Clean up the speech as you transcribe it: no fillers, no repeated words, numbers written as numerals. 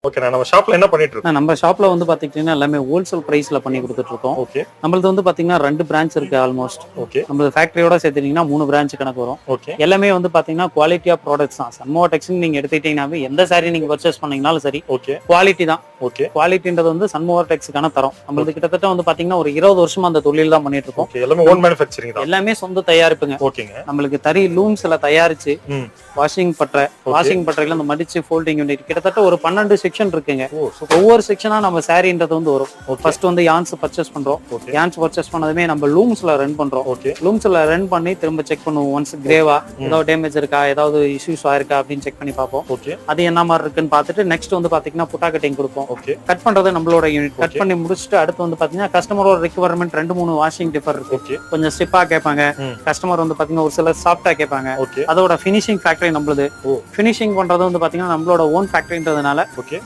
Okay, நம்ம ஷாப்ல என்ன பண்ணிட்டு இருக்கோம்? நம்ம ஷாப்ல வந்து பாத்தீங்கன்னா எல்லாமே ஹோல்சேல் பிரைஸ்ல பண்ணி கொடுத்துட்டு இருக்கோம். ஓகே, நம்மளது வந்து பாத்தீங்கன்னா 2 பிரான்ச் இருக்கு ஆல்மோஸ்ட். ஓகே, நம்ம ஃபேக்டரியோட சேர்த்துட்டீங்கன்னா 3 பிரான்ச் கணக்கு வரும். ஓகே, எல்லாமே வந்து பாத்தீங்கன்னா குவாலிட்டி ஆஃப் ப்ராடக்ட்ஸ் தான். சன்மோவா டெக்ஸ் நீங்க எடுத்துக்கிட்டீங்கன்னாவே எந்த சாரி நீங்க பர்ச்சேஸ் பண்ணீங்கனாலும் சரி, ஓகே, குவாலிட்டி தான். ஓகே, குவாலிட்டின்றது வந்து சன்மோவா டெக்ஸ்க்கான தரம். நம்மளது கிட்டத்தட்ட வந்து பாத்தீங்கன்னா ஒரு 20 வருஷமா அந்த தொழில் தான் பண்ணிட்டு இருக்கோம். ஓகே. எல்லாமே ஓன் மேனுஃபேக்சரிங் தான். எல்லாமே சொந்த தயாரிப்புங்க. ஓகேங்க. நம்மளுக்கு தறி லூம்ஸ்ல தயாரிச்சு ம். வாஷிங் பட்டறையில இந்த மடிச்சு ஃபோல்டிங் யூனிட் கிட்டத்தட்ட ஒரு 12 செக்ஷன் இருக்குங்க. ஓ, சூப்பர். ஒவ்வொரு செக்ஷனா நம்ம சாரின்றது வந்து வரும். ஓகே. ஃபர்ஸ்ட் வந்து யான்ஸ் பர்ச்சேஸ் பண்றோம். ஓகே. யான்ஸ் பர்ச்சேஸ் பண்ணதுமே நம்ம லூம்ஸ்ல ரன் பண்றோம். ஓகே. லூம்ஸ்ல ரன் பண்ணி திரும்ப செக் பண்ணுவோம். ஒன்ஸ் கிரேவா ஏதாவது டேமேஜ் இருக்கா, ஏதாவது இஷ்யூஸ் ஆயிருக்கா அப்படின்னு செக் பண்ணி பார்ப்போம். ஓகே. அது என்ன மாதிரி இருக்குன்னு பார்த்துட்டு நெக்ஸ்ட் வந்து பாத்தீங்கன்னா புட்டா கட்டிங் கொடுப்போம். ஓகே. கட் பண்றது நம்மளோட யூனிட். கட் பண்ணி முடிச்சுட்டு அடுத்து வந்து பாத்தீங்கன்னா கஸ்டமரோட ரெக்வயர்மெண்ட் 2-3 வாஷிங் டிஃபர் இருக்கு. ஓகே. கொஞ்சம் ஸ்டிப்பா கேட்பாங்க. கஸ்டமர் வந்து பாத்தீங்கன்னா ஒரு சில சாஃப்டா கேட்பாங்க. ஓகே. அதோட ஃபினிஷிங் ஃபேக்டரி நம்மளுது. ஓ. ஃபினிஷிங் பண்றது வந்து பாத்தீங்கன்னா நம்மளோட ஓன் ஃபேக்டரின்றதுனால ஓகே.